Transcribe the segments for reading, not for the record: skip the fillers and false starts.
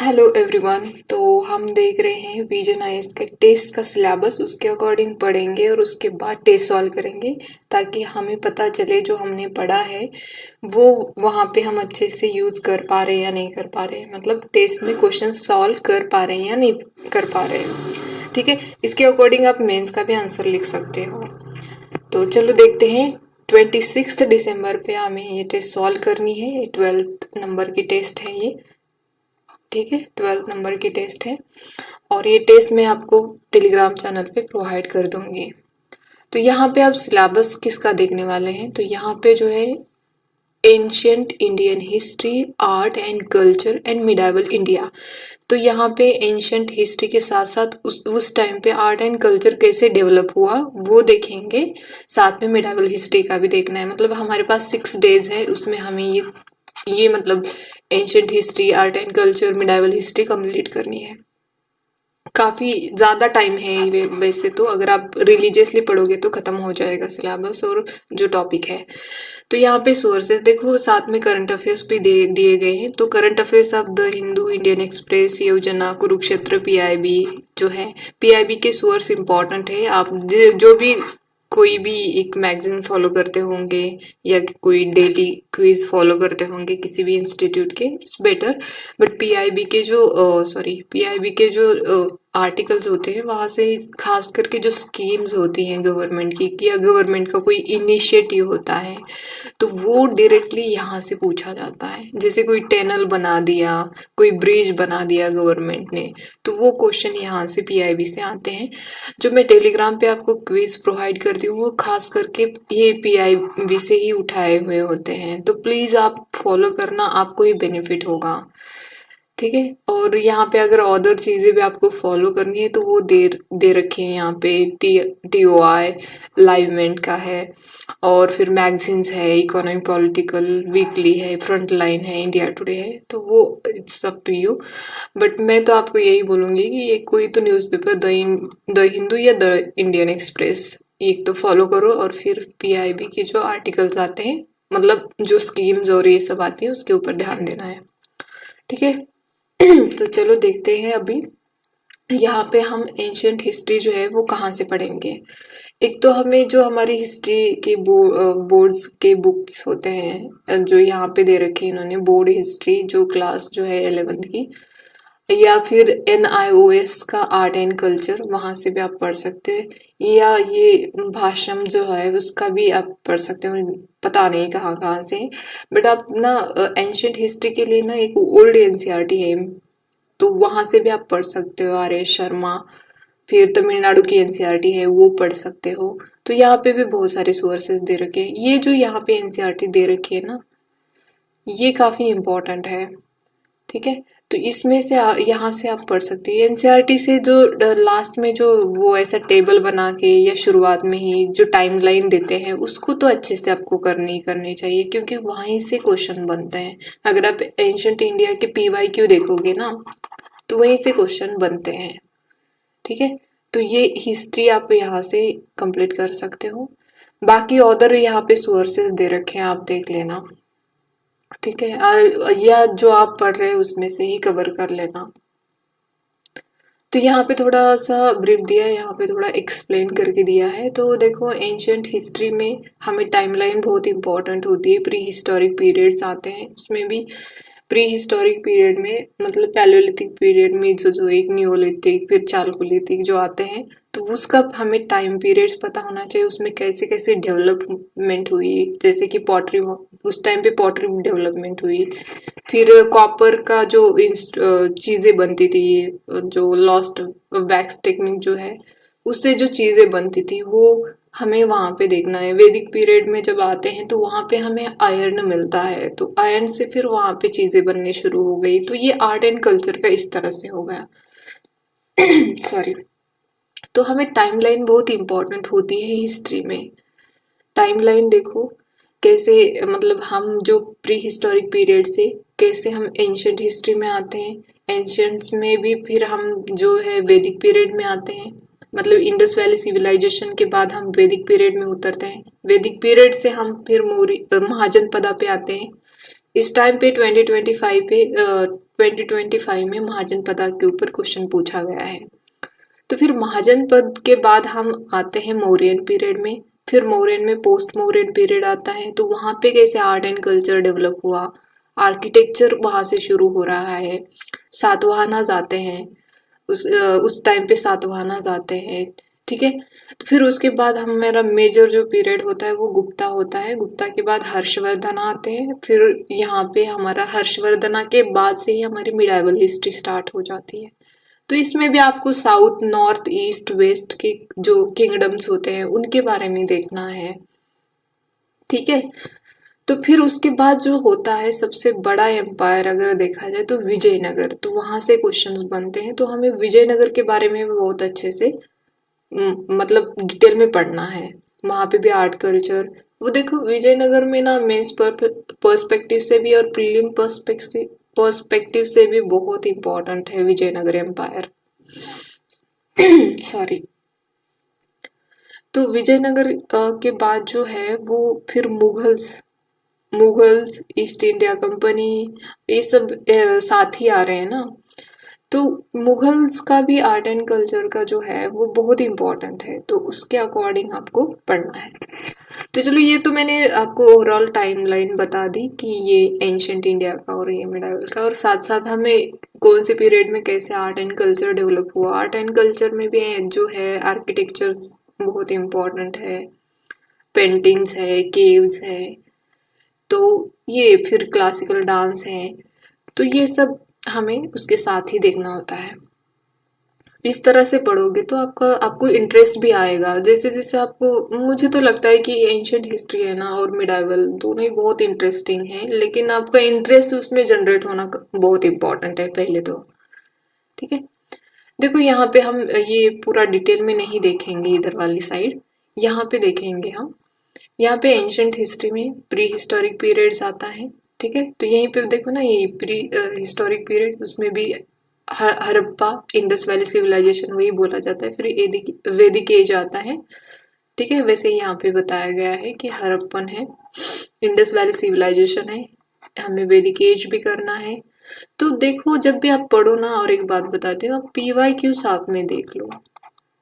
Hello everyone. तो हम देख रहे हैं विजन आईएएस के टेस्ट का सिलेबस, उसके अकॉर्डिंग पढ़ेंगे और उसके बाद टेस्ट सॉल्व करेंगे ताकि हमें पता चले जो हमने पढ़ा है वो वहाँ पे हम अच्छे से यूज़ कर पा रहे हैं या नहीं कर पा रहे हैं, मतलब टेस्ट में क्वेश्चन सॉल्व कर पा रहे हैं या नहीं कर पा रहे हैं। ठीक है, इसके अकॉर्डिंग आप मेंस का भी आंसर लिख सकते हो। तो चलो देखते हैं। 26 दिसंबर पे हमें ये टेस्ट सॉल्व करनी है। ये 12th नंबर की टेस्ट है ये। ठीक है, 12th नंबर की टेस्ट है और ये टेस्ट मैं आपको टेलीग्राम चैनल पे प्रोवाइड कर दूंगी। तो यहाँ पे आप सिलेबस किसका देखने वाले हैं, तो यहाँ पे जो है ancient Indian history, art and culture and medieval India. तो यहाँ पे एंशियंट हिस्ट्री के साथ साथ उस टाइम पे आर्ट एंड कल्चर कैसे डेवलप हुआ वो देखेंगे, साथ में मिडाइवल हिस्ट्री का भी देखना है। मतलब हमारे पास 6 डेज है, उसमें हमें ये मतलब ancient history, art and culture, medieval history complete करनी है। काफ़ी ज़्यादा टाइम है वैसे तो, अगर आप रिलीजियसली पढ़ोगे तो ख़त्म हो जाएगा सिलेबस और जो टॉपिक है। तो यहाँ पे सोर्सेज देखो, साथ में करंट अफेयर्स भी दिए गए हैं। तो current affairs of the Hindu, Indian express, योजना, कुरुक्षेत्र, पीआईबी जो है, पीआईबी के सोर्स इंपॉर्टेंट है। आप जो भी कोई भी एक मैगजीन फॉलो करते होंगे या कोई डेली क्विज फॉलो करते होंगे किसी भी इंस्टीट्यूट के, इट्स बेटर। बट पीआईबी के जो आर्टिकल्स होते हैं वहाँ से खास करके जो स्कीम्स होती हैं गवर्नमेंट की, या गवर्नमेंट का कोई इनिशिएटिव होता है तो वो डायरेक्टली यहाँ से पूछा जाता है। जैसे कोई टनल बना दिया, कोई ब्रिज बना दिया गवर्नमेंट ने, तो वो क्वेश्चन यहाँ से पीआईबी से आते हैं। जो मैं टेलीग्राम पे आपको क्विज प्रोवाइड करती हूँ वो खास करके ये पीआईबी से ही उठाए हुए होते हैं। तो प्लीज़ आप फॉलो करना, आपको ही बेनिफिट होगा। ठीक है, और यहाँ पे अगर अदर चीज़ें भी आपको फॉलो करनी है तो वो दे रखे हैं यहाँ पे। TOI लाइवमेंट का है, और फिर मैगजीन्स है, इकोनॉमी पॉलिटिकल वीकली है, फ्रंट लाइन है, इंडिया टुडे है। तो वो it's up to you. But मैं तो आपको यही बोलूँगी कि ये कोई तो न्यूज़पेपर द हिंदू या द इंडियन एक्सप्रेस एक तो फॉलो करो, और फिर पीआईबी के जो आर्टिकल्स आते हैं, मतलब जो स्कीम्स और ये सब आती है उसके ऊपर ध्यान देना है। ठीक है, तो चलो देखते हैं अभी यहाँ पे हम एंशियंट हिस्ट्री जो है वो कहाँ से पढ़ेंगे। एक तो हमें जो हमारी हिस्ट्री के बोर्ड्स के बुक्स होते हैं जो यहाँ पे दे रखे हैं इन्होंने, बोर्ड हिस्ट्री जो क्लास जो है 11th की, या फिर NIOS का आर्ट एंड कल्चर, वहाँ से भी आप पढ़ सकते हैं। या ये भाषम जो है उसका भी आप पढ़ सकते हो, पता नहीं कहाँ कहाँ से। बट आप ना एंशियंट हिस्ट्री के लिए ना एक ओल्ड एनसीईआरटी है, तो वहाँ से भी आप पढ़ सकते हो, RS शर्मा। फिर तमिलनाडु की एनसीईआरटी है वो पढ़ सकते हो। तो यहाँ पे भी बहुत सारे सोर्सेज दे रखे हैं। ये जो यहाँ पे एनसीईआरटी दे रखी है ना, ये काफ़ी इम्पोर्टेंट है। ठीक है, तो इसमें से यहाँ से आप पढ़ सकते हैं। एनसीईआरटी से जो लास्ट में जो वो ऐसा टेबल बना के या शुरुआत में ही जो टाइमलाइन देते हैं उसको तो अच्छे से आपको करनी चाहिए, क्योंकि वहीं से क्वेश्चन बनते हैं। अगर आप एंशियंट इंडिया के PYQ देखोगे ना तो वहीं से क्वेश्चन बनते हैं। ठीक है, तो ये हिस्ट्री आप यहाँ से कंप्लीट कर सकते हो। बाकी अदर यहाँ पे सोर्सेज दे रखे हैं, आप देख लेना। ठीक है, और या जो आप पढ़ रहे हैं उसमें से ही कवर कर लेना। तो यहाँ पे थोड़ा सा ब्रीफ दिया है, यहाँ पे थोड़ा एक्सप्लेन करके दिया है। तो देखो, एंशियंट हिस्ट्री में हमें टाइमलाइन बहुत इंपॉर्टेंट होती है। प्री हिस्टोरिक पीरियड्स आते हैं, उसमें भी प्री हिस्टोरिक पीरियड में मतलब पैलियोलिथिक पीरियड में जो एक नियोलिथिक, फिर चालकोलिथिक जो आते हैं, तो उसका हमें टाइम पीरियड्स पता होना चाहिए, उसमें कैसे कैसे डेवलपमेंट हुई। जैसे कि पॉटरी, उस टाइम पे पॉटरी डेवलपमेंट हुई। फिर कॉपर का जो चीज़ें बनती थी, जो लॉस्ट वैक्स टेक्निक जो है उससे जो चीज़ें बनती थी वो हमें वहाँ पे देखना है। वैदिक पीरियड में जब आते हैं तो वहाँ पे हमें आयरन मिलता है, तो आयरन से फिर वहाँ पे चीज़ें बनने शुरू हो गई। तो ये आर्ट एंड कल्चर का इस तरह से हो गया। सॉरी। तो हमें टाइमलाइन बहुत इंपॉर्टेंट होती है हिस्ट्री में। टाइमलाइन देखो कैसे, मतलब हम जो प्री हिस्टोरिक पीरियड से कैसे हम एंशियंट हिस्ट्री में आते हैं, एंशियंट्स में भी फिर हम जो है वैदिक पीरियड में आते हैं। मतलब इंडस वैली सिविलाइजेशन के बाद हम वैदिक पीरियड में उतरते हैं। वैदिक पीरियड से हम फिर मौर्य महाजनपदा पे आते हैं। इस टाइम पे 2025 में महाजनपद के ऊपर क्वेश्चन पूछा गया है। तो फिर महाजनपद के बाद हम आते हैं मौर्यन पीरियड में, फिर मौर्यन में पोस्ट मौर्यन पीरियड आता है। तो वहाँ पे कैसे आर्ट एंड कल्चर डेवलप हुआ, आर्किटेक्चर वहाँ से शुरू हो रहा है। सातवाहनाज आते हैं, उस टाइम पे सातवाहनाज आते हैं, ठीक है। तो फिर उसके बाद हमारा मेजर जो पीरियड होता है वो गुप्ता होता है। गुप्ता के बाद हर्षवर्धन आते हैं। फिर यहाँ पे हमारा हर्षवर्धन के बाद से ही हमारी मिडाइवल हिस्ट्री स्टार्ट हो जाती है। तो इसमें भी आपको साउथ, नॉर्थ, ईस्ट, वेस्ट के जो किंगडम्स होते हैं उनके बारे में देखना है, ठीक है। तो फिर उसके बाद जो होता है सबसे बड़ा एम्पायर अगर देखा जाए तो विजयनगर, तो वहां से क्वेश्चंस बनते हैं। तो हमें विजयनगर के बारे में भी बहुत अच्छे से मतलब डिटेल में पढ़ना है। वहां पे भी आर्ट कल्चर, वो देखो विजयनगर में ना मेंस पर्सपेक्टिव से भी और प्रीलिम पर्सपेक्टिव से भी बहुत इंपॉर्टेंट है विजयनगर एम्पायर। सॉरी। तो विजयनगर के बाद जो है वो फिर मुगल्स, ईस्ट इंडिया कंपनी, ये सब साथ ही आ रहे हैं ना। तो मुगल्स का भी आर्ट एंड कल्चर का जो है वो बहुत इम्पोर्टेंट है, तो उसके अकॉर्डिंग आपको पढ़ना है। तो चलो, ये तो मैंने आपको ओवरऑल टाइमलाइन बता दी कि ये एंशिएंट इंडिया का और ये मिडाइवल का, और साथ साथ हमें कौन से पीरियड में कैसे आर्ट एंड कल्चर डेवलप हुआ। आर्ट एंड कल्चर में भी जो है आर्किटेक्चर बहुत इम्पोर्टेंट है, पेंटिंग्स है, केव्स है, तो ये फिर क्लासिकल डांस है। तो ये सब हमें उसके साथ ही देखना होता है। इस तरह से पढ़ोगे तो आपको इंटरेस्ट भी आएगा। जैसे जैसे आपको, मुझे तो लगता है कि एंशिएंट हिस्ट्री है ना और मिडाइवल दोनों ही बहुत इंटरेस्टिंग है, लेकिन आपका इंटरेस्ट उसमें जनरेट होना बहुत इंपॉर्टेंट है पहले तो, ठीक है। देखो यहाँ पे हम ये पूरा डिटेल में नहीं देखेंगे, इधर वाली साइड यहाँ पे देखेंगे हम। यहाँ पे एंशिएंट हिस्ट्री में प्री हिस्टोरिक पीरियड्स आता है, ठीक है। तो यहीं पे देखो ना, ये प्री हिस्टोरिक पीरियड, उसमें भी हड़प्पा, इंडस वैली सिविलाइजेशन वही बोला जाता है। फिर वैदिक एज आता है, ठीक है। वैसे ही यहाँ पे बताया गया है कि हड़प्पन है, इंडस वैली सिविलाइजेशन है, हमें वैदिक एज भी करना है। तो देखो जब भी आप पढ़ो ना, और एक बात बताती हूँ, आप PYQ साथ में देख लो।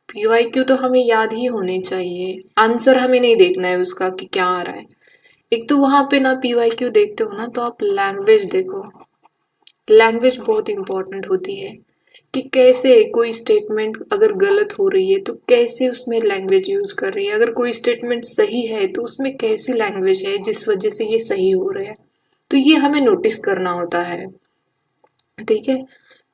PYQ तो हमें याद ही होने चाहिए, आंसर हमें नहीं देखना है उसका कि क्या आ रहा है। एक तो वहां पे ना PYQ देखते हो ना, तो आप लैंग्वेज देखो। लैंग्वेज बहुत इंपॉर्टेंट होती है कि कैसे कोई स्टेटमेंट अगर गलत हो रही है तो कैसे उसमें लैंग्वेज यूज कर रही है, अगर कोई स्टेटमेंट सही है तो उसमें कैसी लैंग्वेज है जिस वजह से ये सही हो रहा है। तो ये हमें नोटिस करना होता है, ठीक है,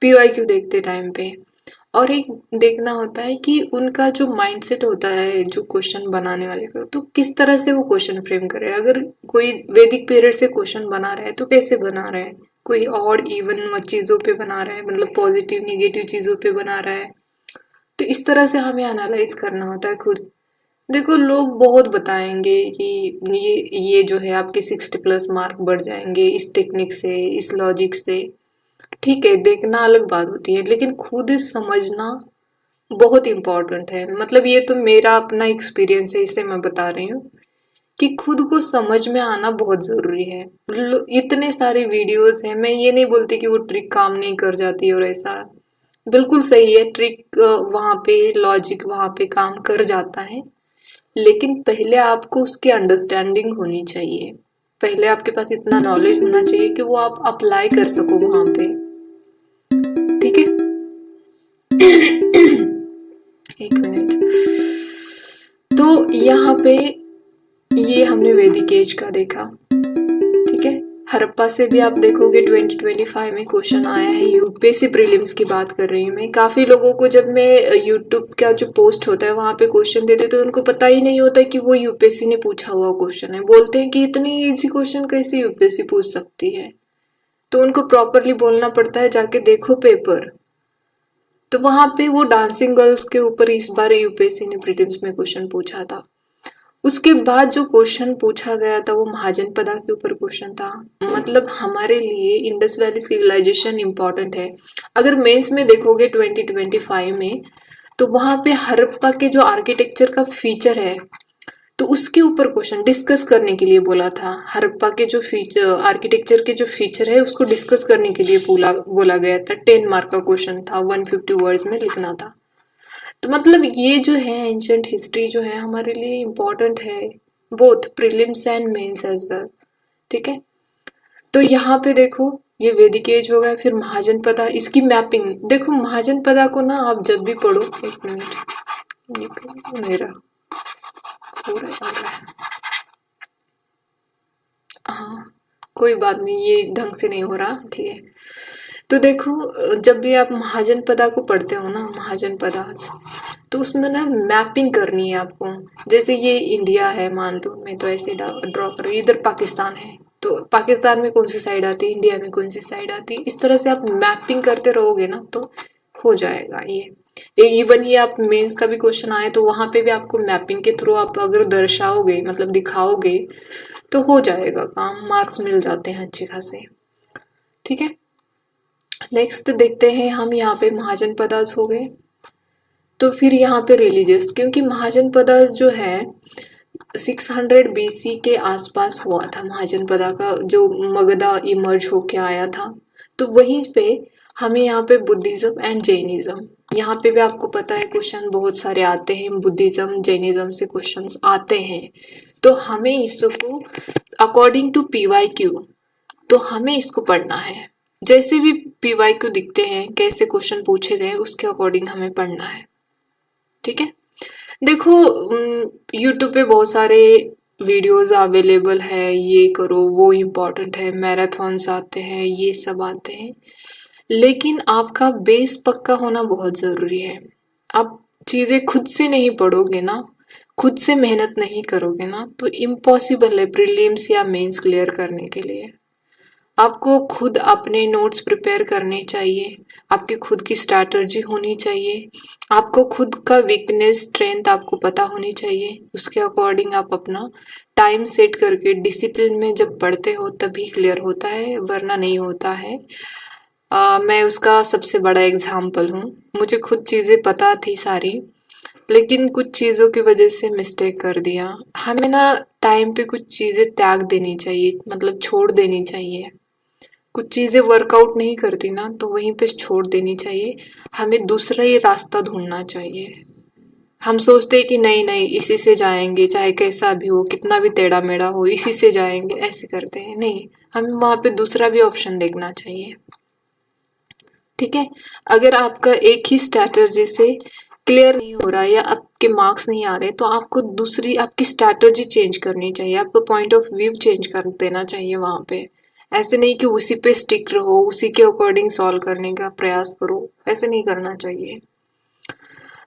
PYQ देखते टाइम पे। और एक देखना होता है कि उनका जो माइंडसेट होता है जो क्वेश्चन बनाने वाले का, तो किस तरह से वो क्वेश्चन फ्रेम करे। अगर कोई वैदिक पीरियड से क्वेश्चन बना रहा है तो कैसे बना रहा है, कोई ऑड इवन चीज़ों पे बना रहा है, मतलब पॉजिटिव नेगेटिव चीज़ों पे बना रहा है। तो इस तरह से हमें एनालाइज करना होता है खुद। देखो लोग बहुत बताएंगे कि ये जो है आपके 60+ मार्क बढ़ जाएंगे इस टेक्निक से, इस लॉजिक से, ठीक है, देखना अलग बात होती है, लेकिन खुद समझना बहुत इम्पोर्टेंट है। मतलब ये तो मेरा अपना एक्सपीरियंस है, इससे मैं बता रही हूँ कि खुद को समझ में आना बहुत ज़रूरी है। इतने सारे वीडियोस हैं, मैं ये नहीं बोलती कि वो ट्रिक काम नहीं कर जाती और ऐसा, बिल्कुल सही है, ट्रिक वहाँ पे, लॉजिक वहाँ पे काम कर जाता है, लेकिन पहले आपको उसकी अंडरस्टैंडिंग होनी चाहिए। पहले आपके पास इतना नॉलेज होना चाहिए कि वो आप अप्लाई कर सको वहाँ पे, ठीक है। एक मिनट। तो यहाँ पे ये हमने वैदिक एज का देखा, ठीक है। हड़प्पा से भी आप देखोगे 2025 में क्वेश्चन आया है। यूपीएससी प्रीलिम्स की बात कर रही हूँ मैं। काफी लोगों को जब मैं यूट्यूब का जो पोस्ट होता है वहां पे क्वेश्चन देते तो उनको पता ही नहीं होता कि वो यूपीएससी ने पूछा हुआ क्वेश्चन है। बोलते हैं कि इतनी इजी क्वेश्चन कैसे यूपीएससी पूछ सकती है। तो उनको प्रॉपरली बोलना पड़ता है, जाके देखो पेपर। तो वहां पे वो डांसिंग गर्ल्स के ऊपर इस बार यूपीएससी ने प्रीलिम्स में क्वेश्चन पूछा था। उसके बाद जो क्वेश्चन पूछा गया था वो महाजनपदा के ऊपर क्वेश्चन था। मतलब हमारे लिए इंडस वैली सिविलाइजेशन इम्पोर्टेंट है। अगर मेंस में देखोगे 2025 में, तो वहां पे हड़प्पा के जो आर्किटेक्चर का फीचर है, तो उसके ऊपर क्वेश्चन डिस्कस करने के लिए बोला था। हड़प्पा के जो फीचर, आर्किटेक्चर के जो फीचर है उसको डिस्कस करने के लिए बोला गया था। 10 मार्क का क्वेश्चन था, 150 वर्ड्स में लिखना था। तो मतलब ये जो है एंशिएंट हिस्ट्री जो है हमारे लिए इम्पोर्टेंट है, both prelims and mains as well. ठीक है, तो यहाँ पे देखो ये वैदिक एज हो गया। फिर महाजनपदा, इसकी मैपिंग देखो। महाजनपदा को ना आप जब भी पढ़ो, एक मिनट मेरा हो रहा है, हाँ कोई बात नहीं, ये ढंग से नहीं हो रहा, ठीक है। तो देखो जब भी आप महाजनपदा को पढ़ते हो ना, महाजनपदा, तो उसमें ना मैपिंग करनी है आपको। जैसे ये इंडिया है मान लो, मैं तो ऐसे ड्रॉ कर रही हूँ, इधर पाकिस्तान है, तो पाकिस्तान में कौन सी साइड आती है, इंडिया में कौन सी साइड आती है, इस तरह से आप मैपिंग करते रहोगे ना तो हो जाएगा ये इवन ये आप मेंस का भी क्वेश्चन आए तो वहां पे भी आपको मैपिंग के थ्रू आप अगर दर्शाओगे, मतलब दिखाओगे, तो हो जाएगा काम, मार्क्स मिल जाते हैं अच्छे खासे। ठीक है, नेक्स्ट देखते हैं हम, यहाँ पे महाजनपदास हो गए। तो फिर यहाँ पे रिलीजियस, क्योंकि महाजनपदास जो है 600 BC के आसपास हुआ था। महाजनपदा का जो मगधा इमर्ज होके आया था, तो वहीं पे हमें यहाँ पे बुद्धिज्म एंड जैनिज्म, यहाँ पे भी आपको पता है क्वेश्चन बहुत सारे आते हैं, बुद्धिज्म जैनिज्म से क्वेश्चंस आते हैं। तो हमें इसको अकॉर्डिंग टू PYQ, तो हमें इसको पढ़ना है। जैसे भी PYQ दिखते हैं, कैसे क्वेश्चन पूछे गए, उसके अकॉर्डिंग हमें पढ़ना है। ठीक है, देखो यूट्यूब पे बहुत सारे वीडियोस अवेलेबल है, ये करो वो इम्पोर्टेंट है, मैराथन्स आते हैं, ये सब आते हैं, लेकिन आपका बेस पक्का होना बहुत ज़रूरी है। आप चीज़ें खुद से नहीं पढ़ोगे ना, खुद से मेहनत नहीं करोगे ना, तो इम्पॉसिबल है प्रीलिम्स या मेंस क्लियर करने के लिए। आपको खुद अपने नोट्स प्रिपेयर करने चाहिए, आपकी खुद की स्ट्रैटेजी होनी चाहिए, आपको खुद का वीकनेस स्ट्रेंथ आपको पता होनी चाहिए, उसके अकॉर्डिंग आप अपना टाइम सेट करके डिसिप्लिन में जब पढ़ते हो तभी क्लियर होता है, वरना नहीं होता है। मैं उसका सबसे बड़ा एग्जाम्पल हूँ। मुझे खुद चीज़ें पता थी सारी, लेकिन कुछ चीज़ों की वजह से मिस्टेक कर दिया। हमें ना टाइम पे कुछ चीज़ें त्याग देनी चाहिए, मतलब छोड़ देनी चाहिए। कुछ चीज़ें वर्कआउट नहीं करती ना तो वहीं पे छोड़ देनी चाहिए, हमें दूसरा ही रास्ता ढूंढना चाहिए। हम सोचते हैं कि नहीं नहीं इसी से जाएंगे, चाहे कैसा भी हो, कितना भी टेढ़ा मेढ़ा हो, इसी से जाएंगे, ऐसे करते हैं। नहीं, हमें वहाँ पे दूसरा भी ऑप्शन देखना चाहिए। ठीक है, अगर आपका एक ही स्ट्रैटेजी से क्लियर नहीं हो रहा है या आपके मार्क्स नहीं आ रहे, तो आपको दूसरी आपकी स्ट्रैटेजी चेंज करनी चाहिए, आपको पॉइंट ऑफ व्यू चेंज कर देना चाहिए वहाँ पे। ऐसे नहीं कि उसी पे स्टिक रहो, उसी के अकॉर्डिंग सॉल्व करने का प्रयास करो, ऐसे नहीं करना चाहिए।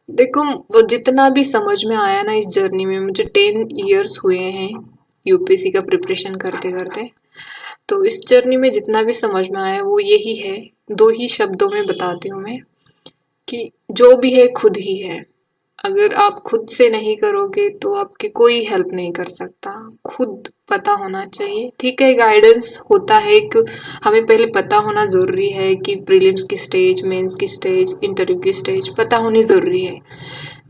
देखो वो जितना भी समझ में आया ना इस जर्नी में, मुझे 10 इयर्स हुए हैं यूपीएससी का प्रिपरेशन करते करते, तो इस जर्नी में जितना भी समझ में आया वो यही है, दो ही शब्दों में बताती हूँ मैं, कि जो भी है खुद ही है। अगर आप खुद से नहीं करोगे तो आपकी कोई हेल्प नहीं कर सकता, खुद पता होना चाहिए। ठीक है, गाइडेंस होता है कि हमें पहले पता होना ज़रूरी है कि प्रीलिम्स की स्टेज, मेंस की स्टेज, इंटरव्यू की स्टेज पता होनी ज़रूरी है,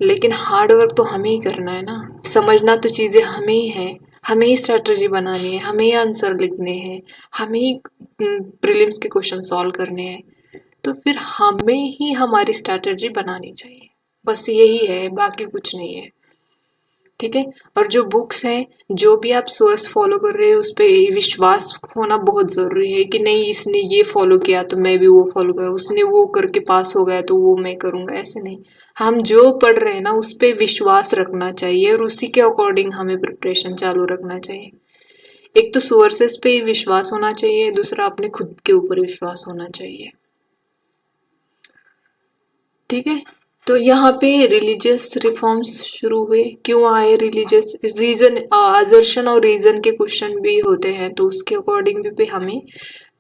लेकिन हार्ड वर्क तो हमें ही करना है ना। समझना तो चीज़ें हमें ही है, हमें ही स्ट्रेटजी बनानी है, हमें ही आंसर लिखने हैं, हमें ही प्रीलिम्स के क्वेश्चन सॉल्व करने हैं, तो फिर हमें ही हमारी स्ट्रैटेजी बनानी चाहिए। बस यही है, बाकी कुछ नहीं है। ठीक है, और जो बुक्स हैं, जो भी आप सोर्स फॉलो कर रहे हो उस पर विश्वास होना बहुत ज़रूरी है कि नहीं इसने ये फॉलो किया तो मैं भी वो फॉलो करूँ, उसने वो करके पास हो गया तो वो मैं करूँगा, ऐसे नहीं। हम जो पढ़ रहे हैं ना उस पर विश्वास रखना चाहिए और उसी के अकॉर्डिंग हमें प्रिपरेशन चालू रखना चाहिए। एक तो सोर्सेस पे विश्वास होना चाहिए, दूसरा अपने खुद के ऊपर विश्वास होना चाहिए। ठीक है, तो यहाँ पे रिलीजियस रिफॉर्म्स शुरू हुए, क्यों आए रिलीजियस, रीजन, असर्शन और रीजन के क्वेश्चन भी होते हैं, तो उसके अकॉर्डिंग भी हमें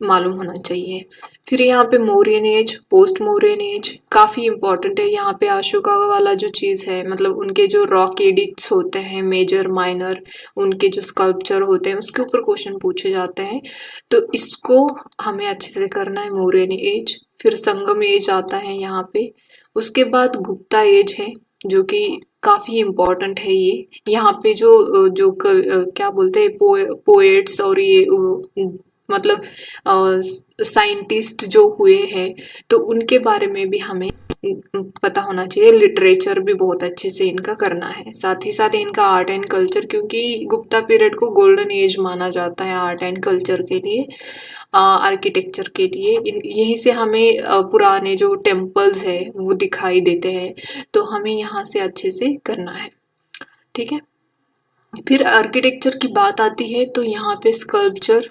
मालूम होना चाहिए। फिर यहाँ पे Mauryan age, post Mauryan age काफ़ी इंपॉर्टेंट है। यहाँ पे अशोका वाला जो चीज़ है, मतलब उनके जो रॉक एडिक्ट्स होते हैं, मेजर माइनर, उनके जो स्कल्पचर होते हैं, उसके ऊपर क्वेश्चन पूछे जाते हैं, तो इसको हमें अच्छे से करना है। मौर्यन एज, फिर संगम एज आता है यहाँ पे, उसके बाद गुप्ता एज है जो कि काफ़ी इम्पोर्टेंट है ये। यहाँ पे क्या बोलते हैं पोएट्स और ये मतलब साइंटिस्ट जो हुए हैं, तो उनके बारे में भी हमें पता होना चाहिए। लिटरेचर भी बहुत अच्छे से इनका करना है, साथ ही साथ इनका आर्ट एंड कल्चर, क्योंकि गुप्ता पीरियड को गोल्डन एज माना जाता है आर्ट एंड कल्चर के लिए, आर्किटेक्चर के लिए। यहीं से हमें पुराने जो टेम्पल्स है वो दिखाई देते हैं, तो हमें यहाँ से अच्छे से करना है, ठीक है। फिर आर्किटेक्चर की बात आती है तो यहाँ पे स्कल्पचर,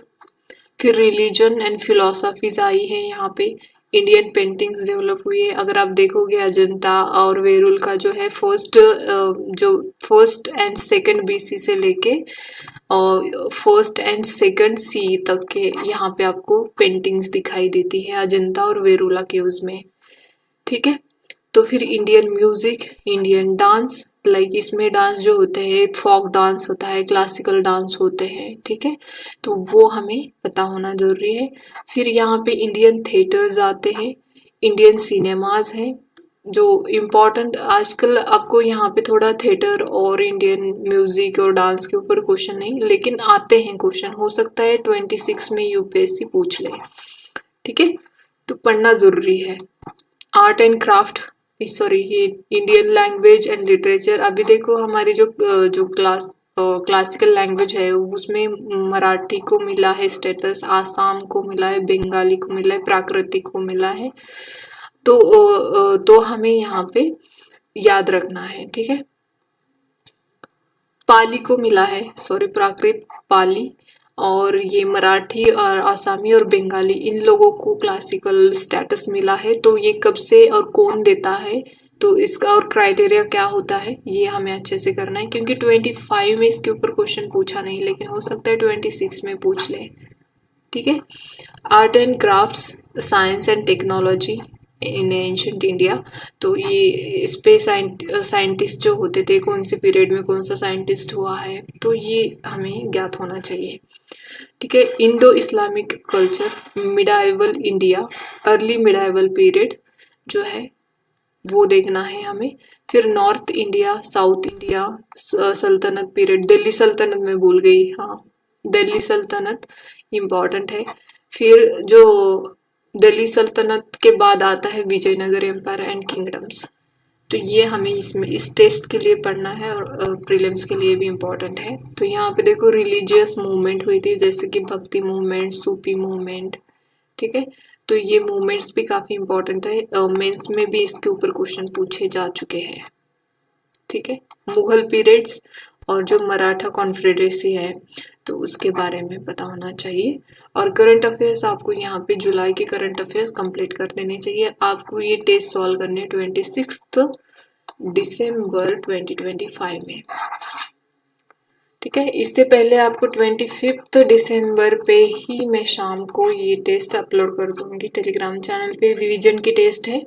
फिर रिलीजन एंड फिलोसफीज आई है। यहाँ पे इंडियन पेंटिंग्स डेवलप हुई है। अगर आप देखोगे अजंता और वेरुल का जो है फर्स्ट एंड सेकंड बीसी से लेके और फर्स्ट एंड सेकंड सी तक के यहाँ पे आपको पेंटिंग्स दिखाई देती है अजंता और वेरुला के उसमें, ठीक है। तो फिर Indian music, Indian dance, like इसमें डांस जो होते हैं, फोक डांस होता है, क्लासिकल डांस होते हैं, ठीक है, तो वो हमें पता होना जरूरी है। फिर यहाँ पे इंडियन थिएटर्स आते हैं, इंडियन सिनेमाज हैं जो इम्पोर्टेंट। आजकल आपको यहाँ पे थोड़ा थिएटर और इंडियन म्यूजिक और डांस के ऊपर क्वेश्चन नहीं, लेकिन आते हैं क्वेश्चन, हो सकता है 26 में यूपीएससी पूछ ले, ठीक है, तो पढ़ना जरूरी है। आर्ट एंड क्राफ्ट, सॉरी ये इंडियन लैंग्वेज एंड लिटरेचर। अभी देखो हमारी जो क्लासिकल लैंग्वेज है उसमें मराठी को मिला है स्टेटस, आसाम को मिला है, बंगाली को मिला है, प्राकृतिक को मिला है, तो हमें यहाँ पे याद रखना है, ठीक है। पाली को मिला है, सॉरी प्राकृत पाली, और ये मराठी और आसामी और बंगाली इन लोगों को क्लासिकल स्टेटस मिला है। तो ये कब से और कौन देता है, तो इसका और क्राइटेरिया क्या होता है, ये हमें अच्छे से करना है, क्योंकि 25 में इसके ऊपर क्वेश्चन पूछा नहीं, लेकिन हो सकता है 26 में पूछ ले, ठीक है। Art and crafts, science and technology in ancient India, तो ये इस पे साइंटिस्ट जो होते थे, कौन से पीरियड में कौन सा साइंटिस्ट हुआ है, तो ये हमें ज्ञात होना चाहिए, ठीक है। Indo Islamic culture, medieval India, early medieval period जो है वो देखना है हमें। फिर नॉर्थ इंडिया, साउथ इंडिया, सल्तनत पीरियड, दिल्ली सल्तनत में भूल गई, हाँ दिल्ली सल्तनत इम्पॉर्टेंट है। फिर जो दिल्ली सल्तनत के बाद आता है विजयनगर एम्पायर एंड किंगडम्स, तो ये हमें इसमें इस टेस्ट के लिए पढ़ना है और प्रीलिम्स के लिए भी इम्पोर्टेंट है। तो यहाँ पे देखो रिलीजियस मूवमेंट हुई थी, जैसे कि भक्ति मूवमेंट, सूफी मूवमेंट, ठीक है, तो ये मूवमेंट्स भी काफ़ी इम्पोर्टेंट है, मेंस में भी इसके ऊपर क्वेश्चन पूछे जा चुके हैं, ठीक है। मुगल पीरियड्स और जो मराठा कॉन्फेडरेसी है तो उसके बारे में पता होना चाहिए। और करंट अफेयर्स आपको यहाँ पे जुलाई के करंट अफेयर्स कंप्लीट कर देने चाहिए। आपको ये टेस्ट सॉल्व करने 26 दिसंबर 2025 में, ठीक है। इससे पहले आपको 25 दिसंबर पे ही मैं शाम को ये टेस्ट अपलोड कर दूंगी टेलीग्राम चैनल पे। रिवीजन की टेस्ट है,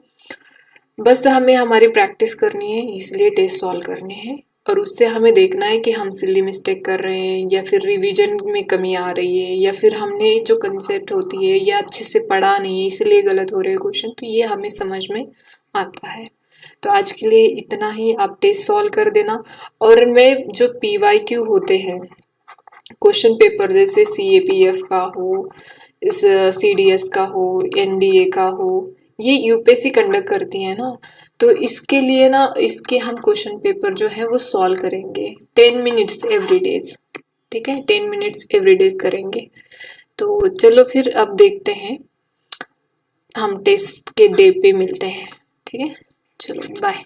बस हमें हमारी प्रैक्टिस करनी है, इसलिए टेस्ट सॉल्व करने हैं, और उससे हमें देखना है कि हम सिली मिस्टेक कर रहे हैं या फिर रिवीजन में कमी आ रही है, या फिर हमने जो कंसेप्ट होती है या अच्छे से पढ़ा नहीं है इसलिए गलत हो रहे हैं क्वेश्चन, तो ये हमें समझ में आता है। तो आज के लिए इतना ही, आप टेस्ट सॉल्व कर देना। और इनमें जो PYQ होते हैं क्वेश्चन पेपर, जैसे CAPF का हो, इस CDS का हो, NDA का हो, ये यूपीएससी कंडक्ट करती है ना, तो इसके लिए ना इसके हम क्वेश्चन पेपर जो है वो सॉल्व करेंगे 10 मिनट्स एवरी डेज, ठीक है, 10 मिनट्स एवरी डेज करेंगे। तो चलो फिर अब देखते हैं, हम टेस्ट के डे पे मिलते हैं, ठीक है, चलो बाय।